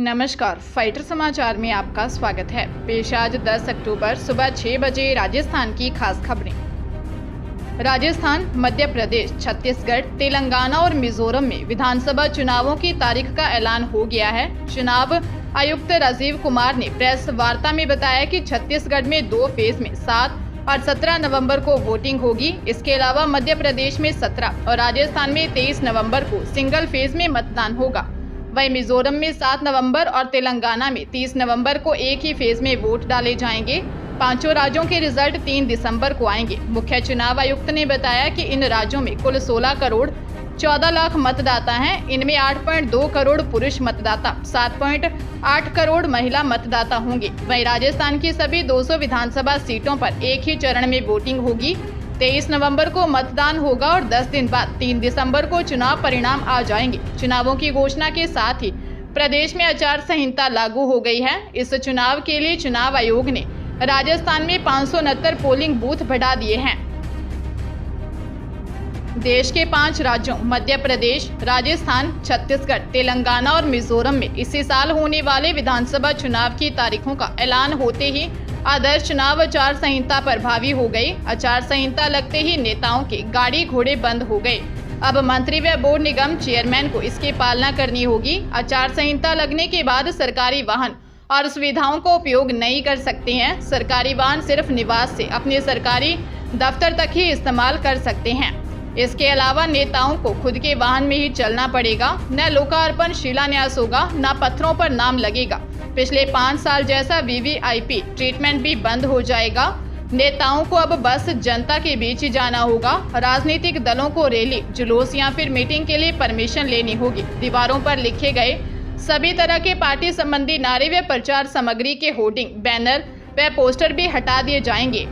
नमस्कार, फाइटर समाचार में आपका स्वागत है। पेश आज 10 अक्टूबर सुबह 6 बजे राजस्थान की खास खबरें। राजस्थान, मध्य प्रदेश, छत्तीसगढ़, तेलंगाना और मिजोरम में विधानसभा चुनावों की तारीख का ऐलान हो गया है। चुनाव आयुक्त राजीव कुमार ने प्रेस वार्ता में बताया कि छत्तीसगढ़ में 2 फेज में 7 और 17 नवंबर को वोटिंग होगी। इसके अलावा मध्य प्रदेश में 17 और राजस्थान में 23 नवंबर को सिंगल फेज में मतदान होगा। वहीं मिजोरम में 7 नवंबर और तेलंगाना में 30 नवंबर को एक ही फेज में वोट डाले जाएंगे। पांचों राज्यों के रिजल्ट 3 दिसंबर को आएंगे। मुख्य चुनाव आयुक्त ने बताया कि इन राज्यों में कुल 16 करोड़ 14 लाख मतदाता हैं। इनमें 8.2 करोड़ पुरुष मतदाता, 7.8 करोड़ महिला मतदाता होंगे। वहीं राजस्थान की सभी 200 विधानसभा सीटों पर एक ही चरण में वोटिंग होगी। 23 नवंबर को मतदान होगा और 10 दिन बाद 3 दिसंबर को चुनाव परिणाम आ जाएंगे। चुनावों की घोषणा के साथ ही प्रदेश में आचार संहिता लागू हो गई है। इस चुनाव के लिए चुनाव आयोग ने राजस्थान में 569 पोलिंग बूथ बढ़ा दिए हैं। देश के 5 राज्यों मध्य प्रदेश, राजस्थान, छत्तीसगढ़, तेलंगाना और मिजोरम में इसी साल होने वाले विधानसभा चुनाव की तारीखों का ऐलान होते ही आदर्श चुनाव आचार संहिता प्रभावी हो गई। आचार संहिता लगते ही नेताओं के गाड़ी घोड़े बंद हो गए। अब मंत्री व बोर्ड निगम चेयरमैन को इसकी पालना करनी होगी। आचार संहिता लगने के बाद सरकारी वाहन और सुविधाओं का उपयोग नहीं कर सकते हैं। सरकारी वाहन सिर्फ निवास से अपने सरकारी दफ्तर तक ही इस्तेमाल कर सकते हैं। इसके अलावा नेताओं को खुद के वाहन में ही चलना पड़ेगा। न लोकार्पण शिलान्यास होगा, न पत्थरों पर नाम लगेगा। पिछले 5 साल जैसा वीवीआईपी ट्रीटमेंट भी बंद हो जाएगा। नेताओं को अब बस जनता के बीच ही जाना होगा। राजनीतिक दलों को रैली, जुलूस या फिर मीटिंग के लिए परमिशन लेनी होगी। दीवारों पर लिखे गए सभी तरह के पार्टी संबंधी नारे व प्रचार सामग्री के होर्डिंग, बैनर व पोस्टर भी हटा दिए जाएंगे।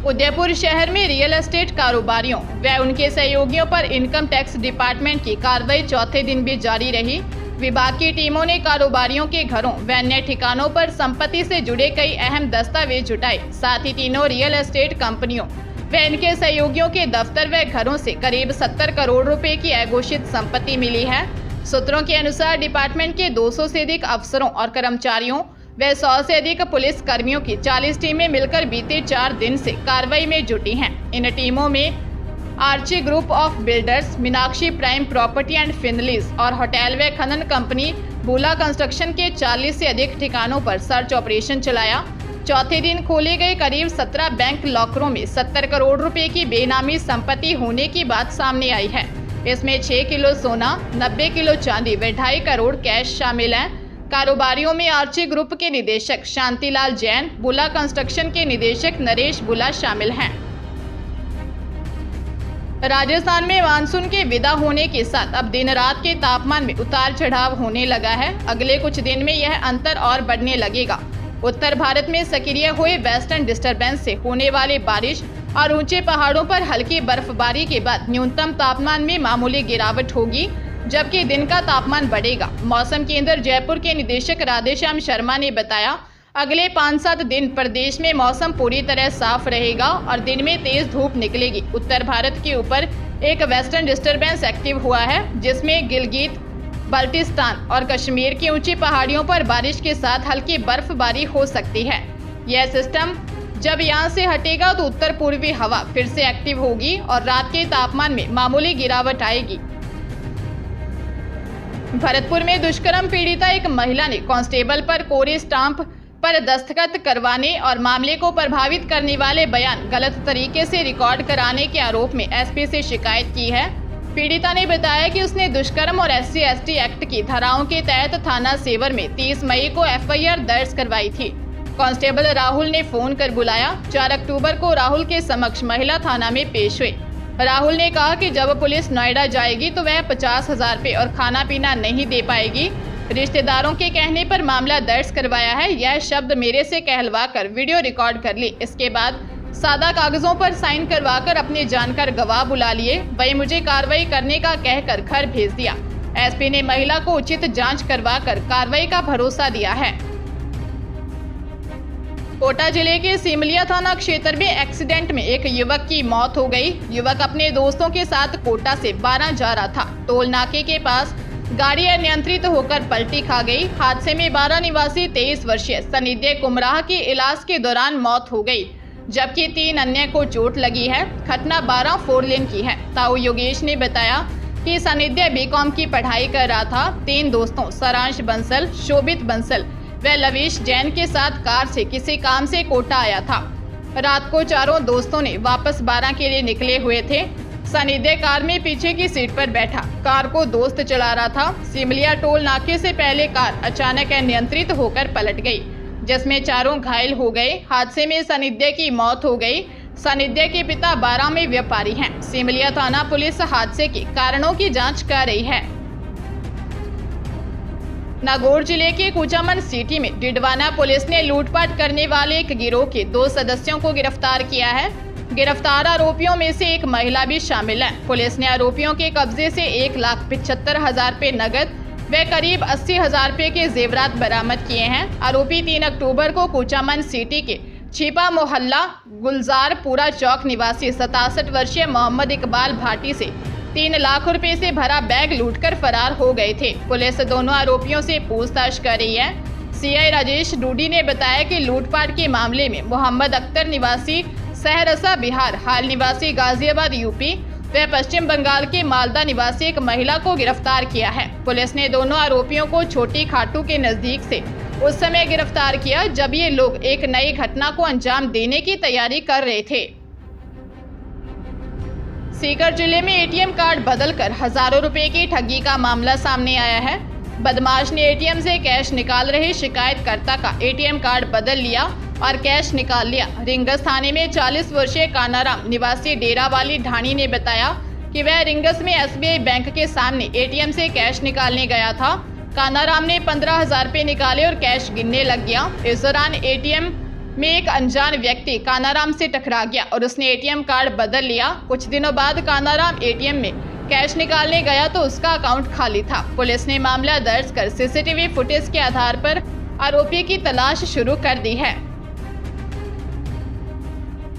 उदयपुर शहर में रियल एस्टेट कारोबारियों व उनके सहयोगियों पर इनकम टैक्स डिपार्टमेंट की कार्रवाई चौथे दिन भी जारी रही। विभाग की टीमों ने कारोबारियों के घरों व अन्य ठिकानों पर संपत्ति से जुड़े कई अहम दस्तावेज जुटाए। साथ ही तीनों रियल एस्टेट कंपनियों व इनके सहयोगियों के दफ्तर व घरों से करीब 70 करोड़ रुपए की अघोषित संपत्ति मिली है। सूत्रों के अनुसार डिपार्टमेंट के 200 से अधिक अफसरों और कर्मचारियों व 100 से अधिक पुलिस कर्मियों की 40 टीमें मिलकर बीते 4 दिन से कार्रवाई में जुटी हैं। इन टीमों में Archie group of builders, Meenakshi prime property and Finlease और होटल व खनन कंपनी बुला कंस्ट्रक्शन के 40 से अधिक ठिकानों पर सर्च ऑपरेशन चलाया। चौथे दिन खोले गए करीब 17 बैंक लॉकरों में 70 करोड़ रुपए की बेनामी संपत्ति होने की बात सामने आई है। इसमें 6 किलो सोना, 90 किलो चांदी व 2.5 करोड़ कैश शामिल हैं। कारोबारियों में आर्ची ग्रुप के निदेशक शांतिलाल जैन, बुला कंस्ट्रक्शन के निदेशक नरेश बुला शामिल हैं। राजस्थान में मानसून के विदा होने के साथ अब दिन रात के तापमान में उतार चढ़ाव होने लगा है। अगले कुछ दिन में यह अंतर और बढ़ने लगेगा। उत्तर भारत में सक्रिय हुए वेस्टर्न डिस्टर्बेंस से होने वाली बारिश और ऊंचे पहाड़ों पर हल्की बर्फबारी के बाद न्यूनतम तापमान में मामूली गिरावट होगी, जबकि दिन का तापमान बढ़ेगा। मौसम केंद्र जयपुर के निदेशक राधेश्याम शर्मा ने बताया, अगले 5-7 दिन प्रदेश में मौसम पूरी तरह साफ रहेगा और दिन में तेज धूप निकलेगी। उत्तर भारत के ऊपर एक वेस्टर्न डिस्टर्बेंस एक्टिव हुआ है, जिसमें गिलगित, बल्टिस्तान और कश्मीर की ऊंची पहाड़ियों पर बारिश के साथ हल्की बर्फबारी हो सकती है। यह सिस्टम जब यहां से हटेगा तो उत्तर पूर्वी हवा फिर से एक्टिव होगी और रात के तापमान में मामूली गिरावट आएगी। भरतपुर में दुष्कर्म पीड़िता एक महिला ने कांस्टेबल पर कोरे स्टाम्प पर दस्तखत करवाने और मामले को प्रभावित करने वाले बयान गलत तरीके से रिकॉर्ड कराने के आरोप में एसपी से शिकायत की है। पीड़िता ने बताया कि उसने दुष्कर्म और SC/ST एक्ट की धाराओं के तहत थाना सेवर में 30 मई को FIR दर्ज करवाई थी। कांस्टेबल राहुल ने फोन कर बुलाया। 4 अक्टूबर को राहुल के समक्ष महिला थाना में पेश हुए। राहुल ने कहा कि जब पुलिस नोएडा जाएगी तो वह 50,000 रुपये और खाना पीना नहीं दे पाएगी। रिश्तेदारों के कहने पर मामला दर्ज करवाया है। यह शब्द मेरे से कहलवा कर वीडियो रिकॉर्ड कर ली। इसके बाद सादा कागजों पर साइन करवाकर अपने जानकार गवाह बुला लिए। वही मुझे कार्रवाई करने का कहकर घर भेज दिया। एसपी ने महिला को उचित जांच करवाकर कार्रवाई का भरोसा दिया है। कोटा जिले के सिमलिया थाना क्षेत्र में एक्सीडेंट में एक युवक की मौत हो गई। युवक अपने दोस्तों के साथ कोटा से 12 जा रहा था। टोल नाके के पास गाड़ी अनियंत्रित होकर पलटी खा गई। हादसे में 12 निवासी 23 वर्षीय सनिध्य कुमराह की इलाज के दौरान मौत हो गई, जबकि 3 अन्य को चोट लगी है। घटना 12 4 लेन की है। ताऊ योगेश ने बताया कि सनिध्य बीकॉम की पढ़ाई कर रहा था। 3 दोस्तों सारांश बंसल, शोभित बंसल व लवेश जैन के साथ कार से किसी काम से कोटा आया था। रात को चारों दोस्तों ने वापस 12 के लिए निकले हुए थे। सनिध्य कार में पीछे की सीट पर बैठा, कार को दोस्त चला रहा था। सिमलिया टोल नाके से पहले कार अचानक अनियंत्रित होकर पलट गई, जिसमें चारों घायल हो गए। हादसे में सनिध्य की मौत हो गई। सनिध्य के पिता 12 में व्यापारी हैं। सिमलिया थाना पुलिस हादसे के कारणों की जांच कर रही है। नागौर जिले के कुचामन सिटी में डिडवाना पुलिस ने लूटपाट करने वाले एक गिरोह के 2 सदस्यों को गिरफ्तार किया है। गिरफ्तार आरोपियों में से एक महिला भी शामिल है। पुलिस ने आरोपियों के कब्जे से 1,75,000 रुपए नगद व करीब 80,000 रुपए के जेवरात बरामद किए हैं। आरोपी 3 अक्टूबर को कुचामन सिटी के छिपा मोहल्ला गुलजारपुरा चौक निवासी 67 वर्षीय मोहम्मद इकबाल भाटी से 3 लाख रुपए से भरा बैग लूटकर फरार हो गए थे। पुलिस दोनों आरोपियों से पूछताछ कर रही है। सीआई राजेश डूडी ने बताया कि लूटपाट के मामले में मोहम्मद अख्तर निवासी सहरसा बिहार, हाल निवासी गाजियाबाद यूपी व पश्चिम बंगाल के मालदा निवासी एक महिला को गिरफ्तार किया है। पुलिस ने दोनों आरोपियों को छोटी खाटू के नजदीक से उस समय गिरफ्तार किया जब ये लोग एक नई घटना को अंजाम देने की तैयारी कर रहे थे। सीकर जिले में एटीएम कार्ड बदलकर हजारों रुपए की ठगी का मामला सामने आया है। बदमाश ने एटीएम से कैश निकाल रहे शिकायतकर्ता का एटीएम कार्ड बदल लिया और कैश निकाल लिया। रिंगस थाने में 40 वर्षीय कानाराम निवासी डेरा वाली ढाणी ने बताया कि वह रिंगस में एसबीआई बैंक के सामने एटीएम से कैश निकालने गया था। कानाराम ने 15,000 रुपए निकाले और कैश गिनने लग गया। इस दौरान एटीएम में एक अनजान व्यक्ति कानाराम से टकरा गया और उसने एटीएम कार्ड बदल लिया। कुछ दिनों बाद कानाराम एटीएम में कैश निकालने गया तो उसका अकाउंट खाली था। पुलिस ने मामला दर्ज कर सीसीटीवी फुटेज के आधार पर आरोपी की तलाश शुरू कर दी है।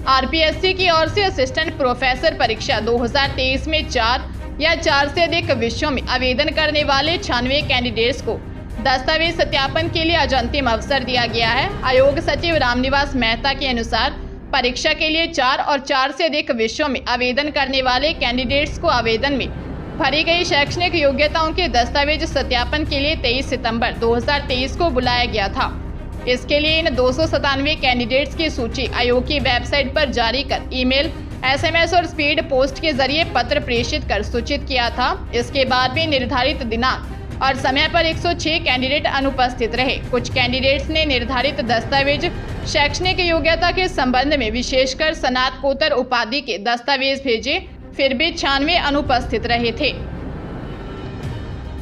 आरपीएससी की ओर से असिस्टेंट प्रोफेसर परीक्षा 2023 में 4 या 4 से अधिक विषयों में आवेदन करने वाले 96 कैंडिडेट्स को दस्तावेज सत्यापन के लिए आज अंतिम अवसर दिया गया है। आयोग सचिव रामनिवास मेहता के अनुसार परीक्षा के लिए 4 और 4 से अधिक विषयों में आवेदन करने वाले कैंडिडेट्स को आवेदन में भरी गई शैक्षणिक योग्यताओं के दस्तावेज सत्यापन के लिए 23 सितंबर 2023 को बुलाया गया था। इसके लिए इन 297 कैंडिडेट्स की सूची आयोग की वेबसाइट पर जारी कर ईमेल, एसएमएस और स्पीड पोस्ट के जरिए पत्र प्रेषित कर सूचित किया था। इसके बाद भी निर्धारित दिनांक और समय पर 106 कैंडिडेट अनुपस्थित रहे। कुछ कैंडिडेट्स ने निर्धारित दस्तावेज शैक्षणिक योग्यता के संबंध में विशेषकर स्नातकोत्तर उपाधि के दस्तावेज भेजे, फिर भी 96 अनुपस्थित रहे थे।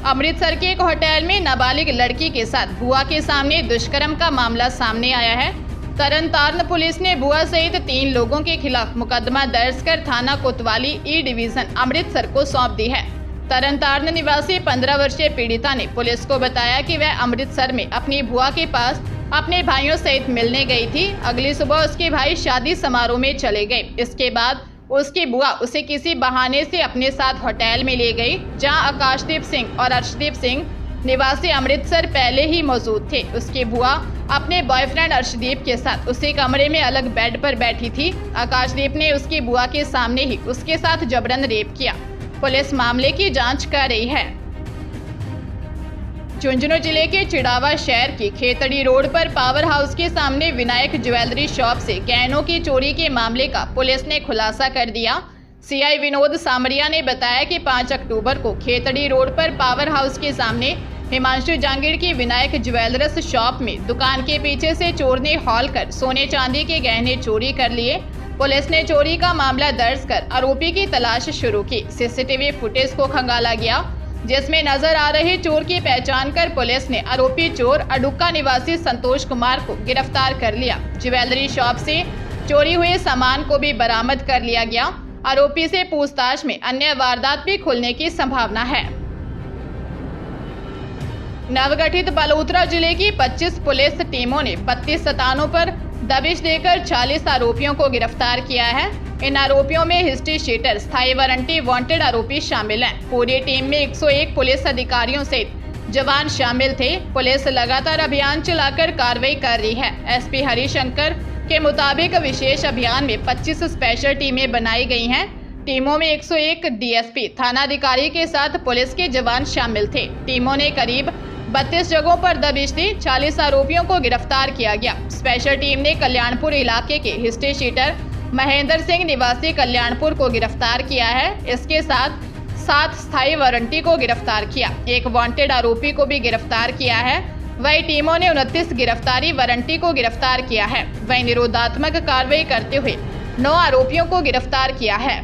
अमृतसर के एक होटल में नाबालिग लड़की के साथ बुआ के सामने दुष्कर्म का मामला सामने आया है। तरनताਰਨ पुलिस ने बुआ सहित 3 लोगों के खिलाफ मुकदमा दर्ज कर थाना कोतवाली ई डिवीजन अमृतसर को सौंप दी है। तरनताਰਨ निवासी 15 वर्षीय पीड़िता ने पुलिस को बताया कि वह अमृतसर में अपनी बुआ के पास अपने भाइयों सहित मिलने गई थी। अगली सुबह उसके भाई शादी समारोह में चले गए। इसके बाद उसकी बुआ उसे किसी बहाने से अपने साथ होटल में ले गई, जहां आकाशदीप सिंह और अर्शदीप सिंह निवासी अमृतसर पहले ही मौजूद थे। उसकी बुआ अपने बॉयफ्रेंड अर्शदीप के साथ उसी कमरे में अलग बेड पर बैठी थी। आकाशदीप ने उसकी बुआ के सामने ही उसके साथ जबरन रेप किया। पुलिस मामले की जांच कर रही है। झुंझुनू जिले के चिड़ावा शहर की खेतड़ी रोड पर पावर हाउस के सामने विनायक ज्वेलरी शॉप से गहनों की चोरी के मामले का पुलिस ने खुलासा कर दिया। सीआई विनोद सामरिया ने बताया कि 5 अक्टूबर को खेतड़ी रोड पर पावर हाउस के सामने हिमांशु जांगीर की विनायक ज्वेलर्स शॉप में दुकान के पीछे से चोर ने हॉल कर सोने चांदी के गहने चोरी कर लिए। पुलिस ने चोरी का मामला दर्ज कर आरोपी की तलाश शुरू की। सीसीटीवी फुटेज को खंगाला गया, जिसमें नजर आ रहे चोर की पहचान कर पुलिस ने आरोपी चोर अडुक्का निवासी संतोष कुमार को गिरफ्तार कर लिया। ज्वेलरी शॉप से चोरी हुए सामान को भी बरामद कर लिया गया। आरोपी से पूछताछ में अन्य वारदात भी खुलने की संभावना है। नवगठित बलोत्रा जिले की 25 पुलिस टीमों ने 32 स्थानों पर दबिश देकर 40 आरोपियों को गिरफ्तार किया है। इन आरोपियों में हिस्ट्री शीटर, स्थायी वारंटी वांटेड आरोपी शामिल हैं। पूरी टीम में 101 पुलिस अधिकारियों सहित जवान शामिल थे। पुलिस लगातार अभियान चलाकर कार्रवाई कर रही है। एसपी हरिशंकर के मुताबिक विशेष अभियान में 25 स्पेशल टीमें बनाई गई हैं। टीमों में 101 डीएसपी थानाधिकारी के साथ पुलिस के जवान शामिल थे। टीमों ने करीब 32 जगहों पर दबिश दी। 40 आरोपियों को गिरफ्तार किया गया। स्पेशल टीम ने कल्याणपुर इलाके के हिस्ट्री शीटर महेंद्र सिंह निवासी कल्याणपुर को गिरफ्तार किया है। इसके साथ 7 स्थायी वारंटी को गिरफ्तार किया। एक वांटेड आरोपी को भी गिरफ्तार किया है। वही टीमों ने 29 गिरफ्तारी वारंटी को गिरफ्तार किया है। वही निरोधात्मक कार्रवाई करते हुए 9 आरोपियों को गिरफ्तार किया है।